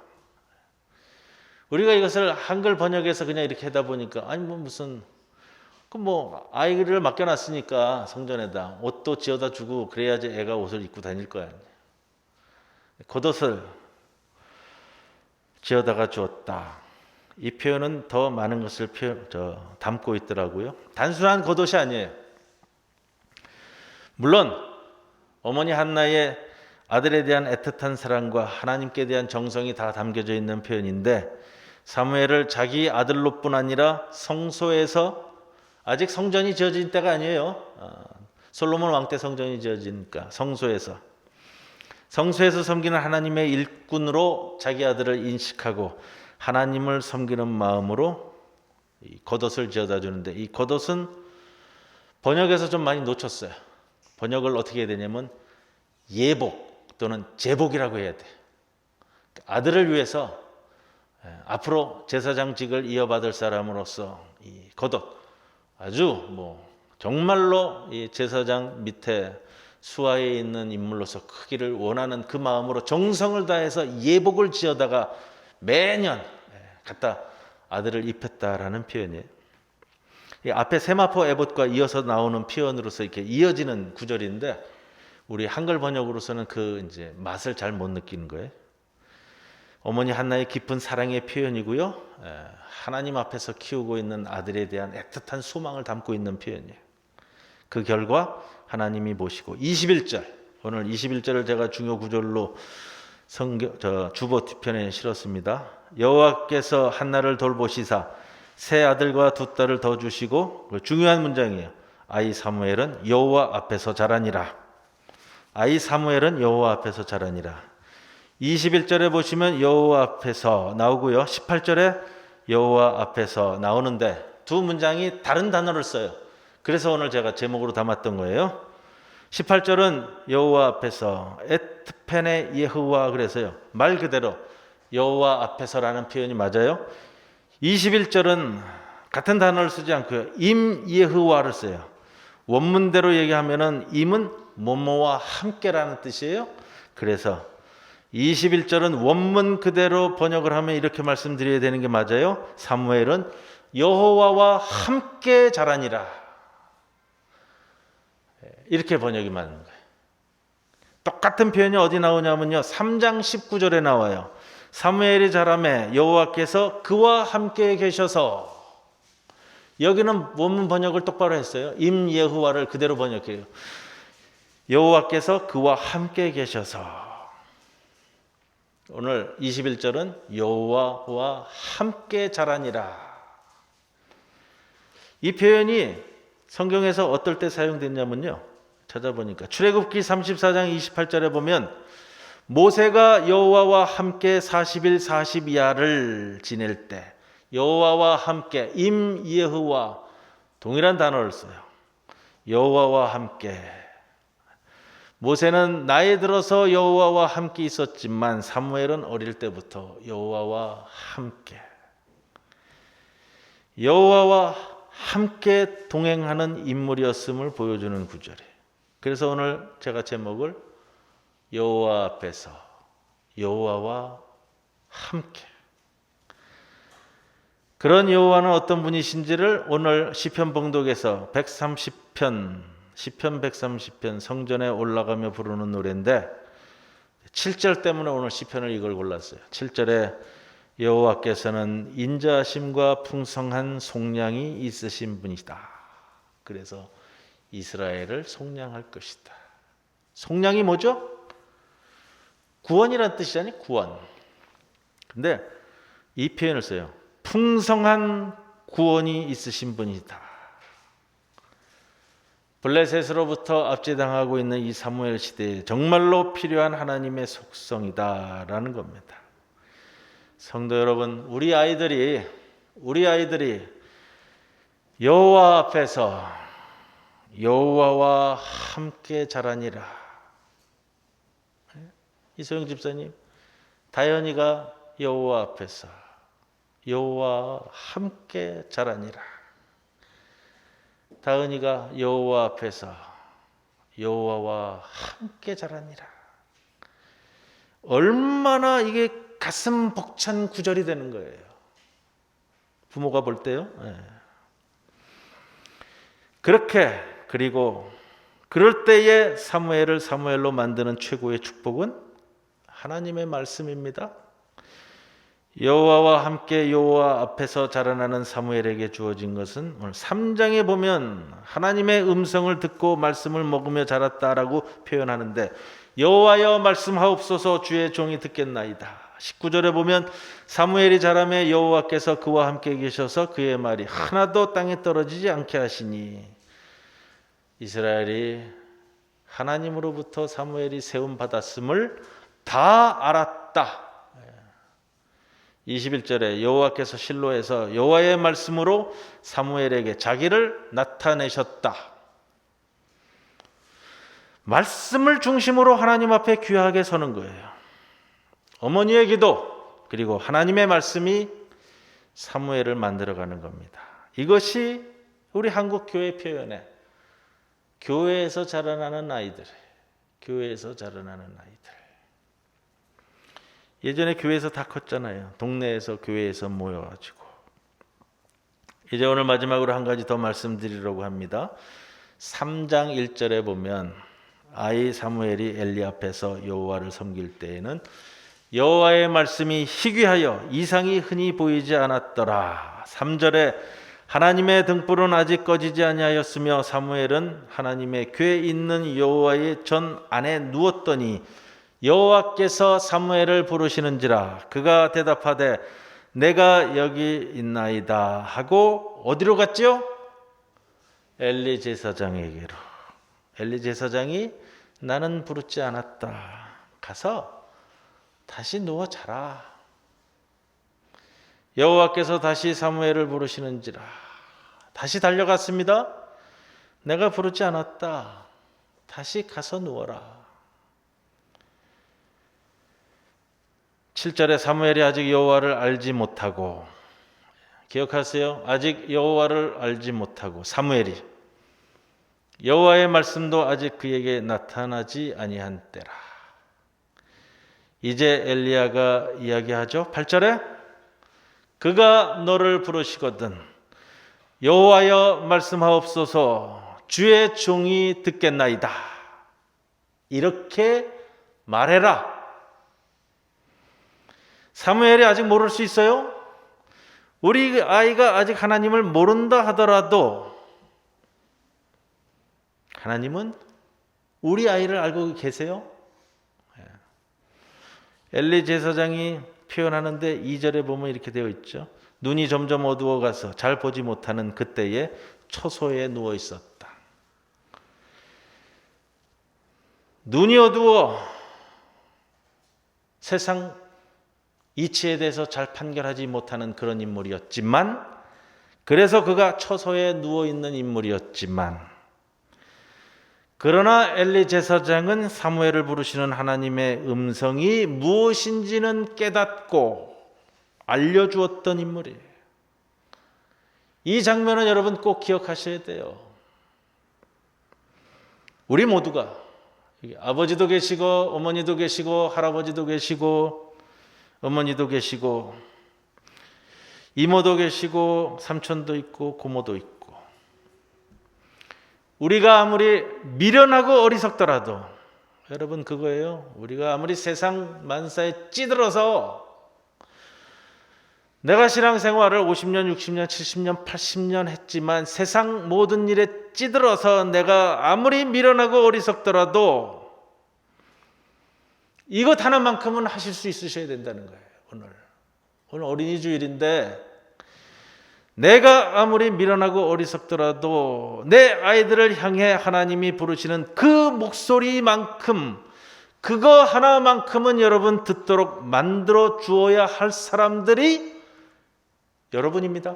우리가 이것을 한글 번역해서 그냥 이렇게 하다 보니까, 아니 무슨 아이를 맡겨놨으니까 성전에다 옷도 지어다 주고 그래야지 애가 옷을 입고 다닐 거야. 겉옷을 지어다가 주었다. 이 표현은 더 많은 것을 담고 있더라고요. 단순한 겉옷이 아니에요. 물론 어머니 한나의 아들에 대한 애틋한 사랑과 하나님께 대한 정성이 다 담겨져 있는 표현인데, 사무엘을 자기 아들로뿐 아니라 성소에서, 아직 성전이 지어진 때가 아니에요. 솔로몬 왕 때 성전이 지어지니까 성소에서 섬기는 하나님의 일꾼으로 자기 아들을 인식하고 하나님을 섬기는 마음으로 이 겉옷을 지어다 주는데, 이 겉옷은 번역에서 좀 많이 놓쳤어요. 번역을 어떻게 해야 되냐면 예복 또는 제복이라고 해야 돼. 아들을 위해서 앞으로 제사장직을 이어받을 사람으로서 이 겉옷, 아주 정말로 이 제사장 밑에 수하에 있는 인물로서 크기를 원하는 그 마음으로 정성을 다해서 예복을 지어다가 매년 갖다 아들을 입혔다라는 표현이에요. 이 앞에 세마포 에봇과 이어서 나오는 표현으로서 이렇게 이어지는 구절인데, 우리 한글 번역으로서는 그 이제 맛을 잘 못 느끼는 거예요. 어머니 한나의 깊은 사랑의 표현이고요. 하나님 앞에서 키우고 있는 아들에 대한 애틋한 소망을 담고 있는 표현이에요. 그 결과 하나님이 보시고 21절, 오늘 21절을 제가 중요 구절로 주보 뒤편에 실었습니다. 여호와께서 한나를 돌보시사 새 아들과 두 딸을 더 주시고, 중요한 문장이에요. 아이 사무엘은 여호와 앞에서 자라니라. 아이 사무엘은 여호와 앞에서 자라니라. 21절에 보시면 여호와 앞에서 나오고요. 18절에 여호와 앞에서 나오는데 두 문장이 다른 단어를 써요. 그래서 오늘 제가 제목으로 담았던 거예요. 18절은 여호와 앞에서 에트펜의 예후와 그래서요. 말 그대로 여호와 앞에서라는 표현이 맞아요. 21절은 같은 단어를 쓰지 않고요. 임 예후와를 써요. 원문대로 얘기하면은 임은 뭐뭐와 함께라는 뜻이에요. 그래서 21절은 원문 그대로 번역을 하면 이렇게 말씀드려야 되는 게 맞아요. 사무엘은 여호와와 함께 자라니라. 이렇게 번역이 맞는 거예요. 똑같은 표현이 어디 나오냐면요. 3장 19절에 나와요. 사무엘이 자라매 여호와께서 그와 함께 계셔서. 여기는 원문 번역을 똑바로 했어요. 임예후와를 그대로 번역해요. 여호와께서 그와 함께 계셔서. 오늘 21절은 여호와와 함께 자라니라. 이 표현이 성경에서 어떨 때 사용됐냐면요. 찾아보니까 출애굽기 34장 28절에 보면 모세가 여호와와 함께 40일 40야를 지낼 때 여호와와 함께 임예후와 동일한 단어를 써요. 여호와와 함께. 모세는 나이 들어서 여호와와 함께 있었지만 사무엘은 어릴 때부터 여호와와 함께. 여호와와 함께 동행하는 인물이었음을 보여주는 구절이에요. 그래서 오늘 제가 제목을 여호와 앞에서 여호와와 함께. 그런 여호와는 어떤 분이신지를 오늘 시편 봉독에서 130편 시편 130편 성전에 올라가며 부르는 노래인데 7절 때문에 오늘 시편을 이걸 골랐어요. 7절에 여호와께서는 인자하심과 풍성한 속량이 있으신 분이다. 그래서 이스라엘을 속량할 것이다. 속량이 뭐죠? 구원이란 뜻이 아니 구원. 근데 이 표현을 써요. 풍성한 구원이 있으신 분이다. 블레셋으로부터 압제당하고 있는 이 사무엘 시대에 정말로 필요한 하나님의 속성이다라는 겁니다. 성도 여러분, 우리 아이들이 여호와 앞에서 여호와와 함께 자라니라. 이소영 집사님, 다현이가 여호와 앞에서 여호와와 함께 자라니라. 다은이가 여호와 앞에서 여호와와 함께 자라니라. 얼마나 이게 가슴 벅찬 구절이 되는 거예요. 부모가 볼 때요. 그렇게 그리고 그럴 때에 사무엘을 사무엘로 만드는 최고의 축복은 하나님의 말씀입니다. 여호와와 함께 여호와 앞에서 자라나는 사무엘에게 주어진 것은 오늘 3장에 보면 하나님의 음성을 듣고 말씀을 먹으며 자랐다라고 표현하는데 여호와여 말씀하옵소서 주의 종이 듣겠나이다. 19절에 보면 사무엘이 자라매 여호와께서 그와 함께 계셔서 그의 말이 하나도 땅에 떨어지지 않게 하시니 이스라엘이 하나님으로부터 사무엘이 세움 받았음을 다 알았다. 21절에 여호와께서 실로에서 여호와의 말씀으로 사무엘에게 자기를 나타내셨다. 말씀을 중심으로 하나님 앞에 귀하게 서는 거예요. 어머니의 기도 그리고 하나님의 말씀이 사무엘을 만들어가는 겁니다. 이것이 우리 한국 교회 표현에 교회에서 자라나는 아이들, 교회에서 자라나는 아이들. 예전에 교회에서 다 컸잖아요. 동네에서 교회에서 모여가지고. 이제 오늘 마지막으로 한 가지 더 말씀드리려고 합니다. 3장 1절에 보면 아이 사무엘이 엘리 앞에서 여호와를 섬길 때에는 여호와의 말씀이 희귀하여 이상이 흔히 보이지 않았더라. 3절에 하나님의 등불은 아직 꺼지지 아니하였으며 사무엘은 하나님의 궤 있는 여호와의 전 안에 누웠더니 여호와께서 사무엘을 부르시는지라 그가 대답하되 내가 여기 있나이다 하고 어디로 갔지요? 엘리 제사장에게로. 엘리 제사장이 나는 부르지 않았다. 가서 다시 누워 자라. 여호와께서 다시 사무엘을 부르시는지라 다시 달려갔습니다. 내가 부르지 않았다. 다시 가서 누워라. 7절에 사무엘이 아직 여호와를 알지 못하고 기억하세요. 아직 여호와를 알지 못하고 사무엘이 여호와의 말씀도 아직 그에게 나타나지 아니한 때라. 이제 엘리야가 이야기하죠. 8절에 그가 너를 부르시거든 여호와여 말씀하옵소서 주의 종이 듣겠나이다. 이렇게 말해라. 사무엘이 아직 모를 수 있어요? 우리 아이가 아직 하나님을 모른다 하더라도 하나님은 우리 아이를 알고 계세요? 엘리 제사장이 표현하는데 2절에 보면 이렇게 되어 있죠. 눈이 점점 어두워가서 잘 보지 못하는 그때에 처소에 누워 있었다. 눈이 어두워 세상 이치에 대해서 잘 판결하지 못하는 그런 인물이었지만 그래서 그가 처소에 누워있는 인물이었지만 그러나 엘리 제사장은 사무엘을 부르시는 하나님의 음성이 무엇인지는 깨닫고 알려주었던 인물이에요. 이 장면은 여러분 꼭 기억하셔야 돼요. 우리 모두가 아버지도 계시고 어머니도 계시고 할아버지도 계시고 어머니도 계시고 이모도 계시고 삼촌도 있고 고모도 있고 우리가 아무리 미련하고 어리석더라도 여러분 그거예요. 우리가 아무리 세상 만사에 찌들어서 내가 신앙생활을 50년, 60년, 70년, 80년 했지만 세상 모든 일에 찌들어서 내가 아무리 미련하고 어리석더라도 이것 하나만큼은 하실 수 있으셔야 된다는 거예요. 오늘 어린이 주일인데 내가 아무리 미련하고 어리석더라도 내 아이들을 향해 하나님이 부르시는 그 목소리만큼 그거 하나만큼은 여러분 듣도록 만들어 주어야 할 사람들이 여러분입니다.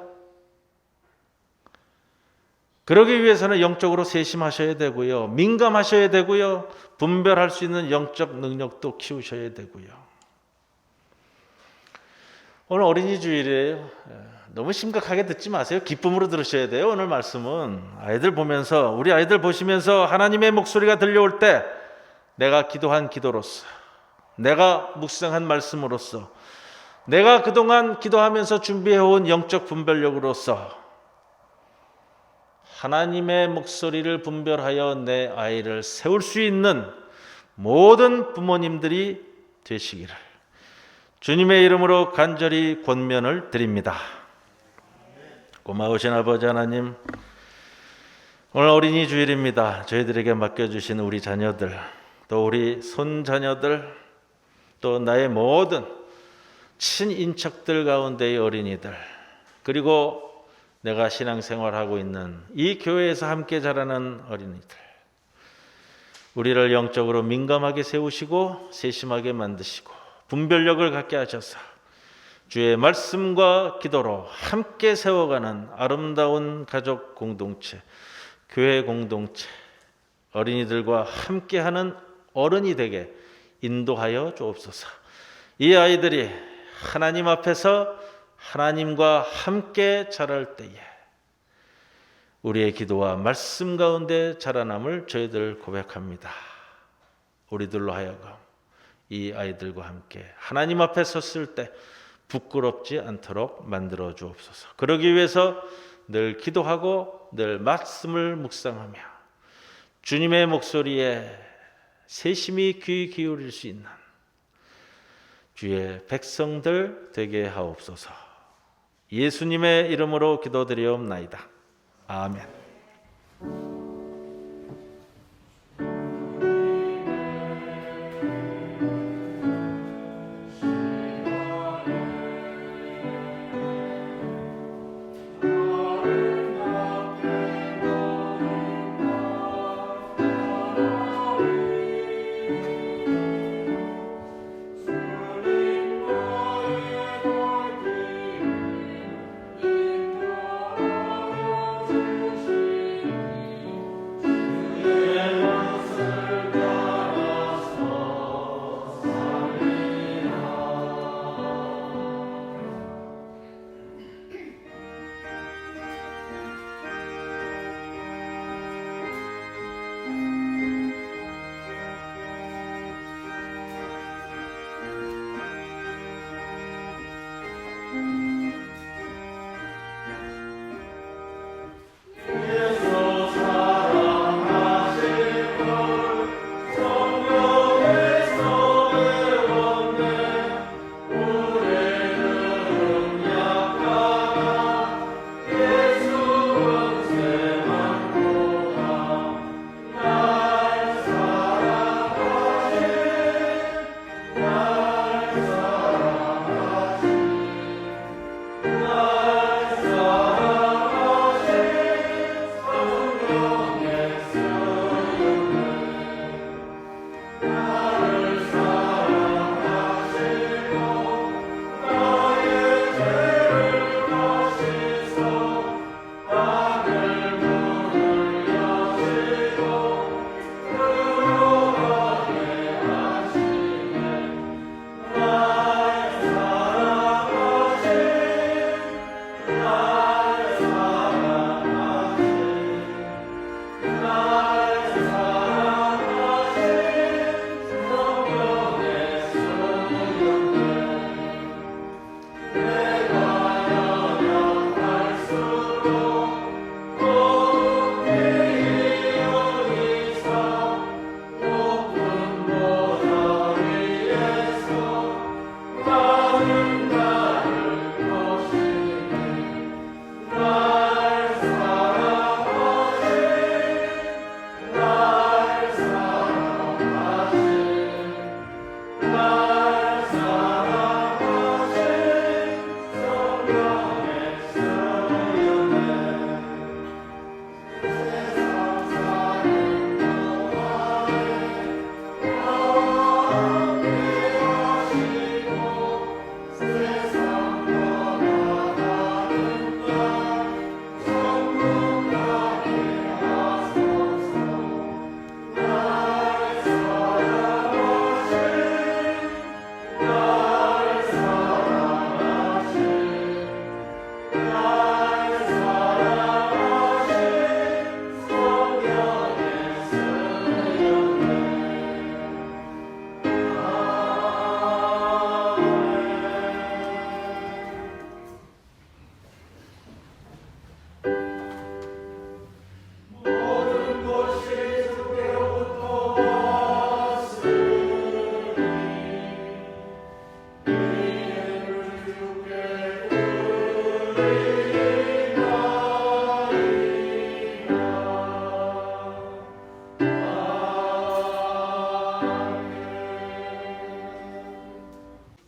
그러기 위해서는 영적으로 세심하셔야 되고요. 민감하셔야 되고요. 분별할 수 있는 영적 능력도 키우셔야 되고요. 오늘 어린이 주일이에요. 너무 심각하게 듣지 마세요. 기쁨으로 들으셔야 돼요. 오늘 말씀은 아이들 보면서 우리 아이들 보시면서 하나님의 목소리가 들려올 때 내가 기도한 기도로서 내가 묵상한 말씀으로서 내가 그동안 기도하면서 준비해온 영적 분별력으로서 하나님의 목소리를 분별하여 내 아이를 세울 수 있는 모든 부모님들이 되시기를 주님의 이름으로 간절히 권면을 드립니다. 고마우신 아버지 하나님, 오늘 어린이 주일입니다. 저희들에게 맡겨주신 우리 자녀들, 또 우리 손자녀들, 또 나의 모든 친인척들 가운데의 어린이들, 그리고 내가 신앙생활하고 있는 이 교회에서 함께 자라는 어린이들, 우리를 영적으로 민감하게 세우시고 세심하게 만드시고 분별력을 갖게 하셔서 주의 말씀과 기도로 함께 세워가는 아름다운 가족 공동체, 교회 공동체, 어린이들과 함께하는 어른이 되게 인도하여 주옵소서. 이 아이들이 하나님 앞에서 하나님과 함께 자랄 때에 우리의 기도와 말씀 가운데 자라남을 저희들 고백합니다. 우리들로 하여금 이 아이들과 함께 하나님 앞에 섰을 때 부끄럽지 않도록 만들어 주옵소서. 그러기 위해서 늘 기도하고 늘 말씀을 묵상하며 주님의 목소리에 세심히 귀 기울일 수 있는 주의 백성들 되게 하옵소서. 예수님의 이름으로 기도드리옵나이다. 아멘.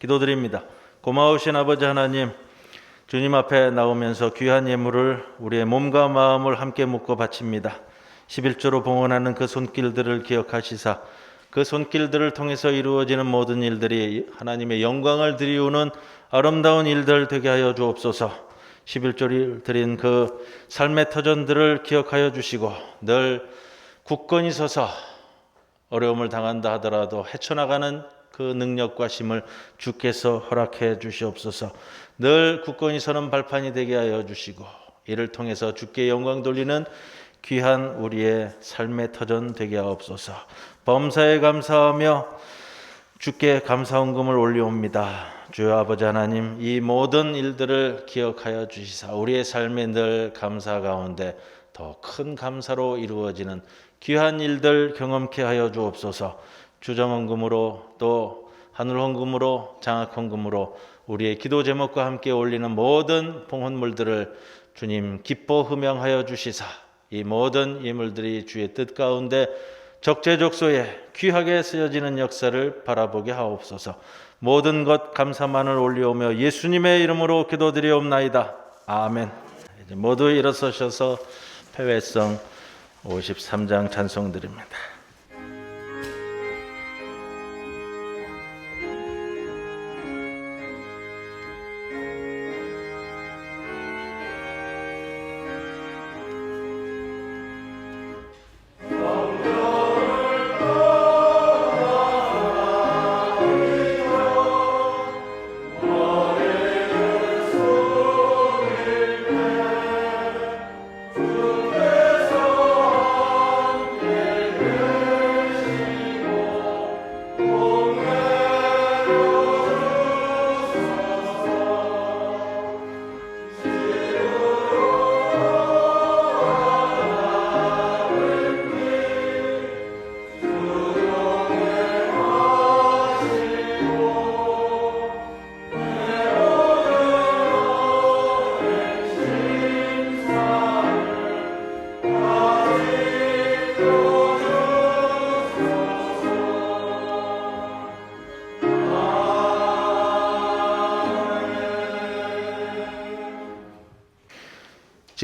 기도드립니다. 고마우신 아버지 하나님, 주님 앞에 나오면서 귀한 예물을 우리의 몸과 마음을 함께 묶어 바칩니다. 11조로 봉헌하는 그 손길들을 기억하시사 그 손길들을 통해서 이루어지는 모든 일들이 하나님의 영광을 드리우는 아름다운 일들 되게 하여 주옵소서. 11조를 드린 그 삶의 터전들을 기억하여 주시고 늘 굳건히 서서 어려움을 당한다 하더라도 헤쳐나가는 그 능력과 힘을 주께서 허락해 주시옵소서. 늘 굳건히 서는 발판이 되게 하여 주시고 이를 통해서 주께 영광 돌리는 귀한 우리의 삶의 터전 되게 하옵소서. 범사에 감사하며 주께 감사헌금을 올려옵니다. 주여 아버지 하나님, 이 모든 일들을 기억하여 주시사 우리의 삶에 늘 감사 가운데 더 큰 감사로 이루어지는 귀한 일들 경험케 하여 주옵소서. 주정헌금으로 또 하늘헌금으로 장학헌금으로 우리의 기도 제목과 함께 올리는 모든 봉헌물들을 주님 기뻐 흠양하여 주시사 이 모든 예물들이 주의 뜻 가운데 적재적소에 귀하게 쓰여지는 역사를 바라보게 하옵소서. 모든 것 감사만을 올려오며 예수님의 이름으로 기도드리옵나이다. 아멘. 이제 모두 일어서셔서 패회성 53장 찬송드립니다.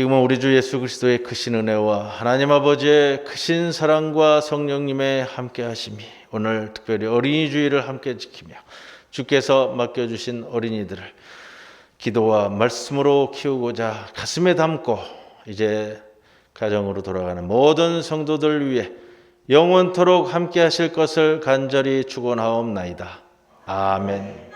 지금은 우리 주 예수 그리스도의 크신 은혜와 하나님 아버지의 크신 사랑과 성령님의 함께 하심이 오늘 특별히 어린이 주일을 함께 지키며 주께서 맡겨주신 어린이들을 기도와 말씀으로 키우고자 가슴에 담고 이제 가정으로 돌아가는 모든 성도들 위해 영원토록 함께 하실 것을 간절히 축원하옵나이다. 아멘.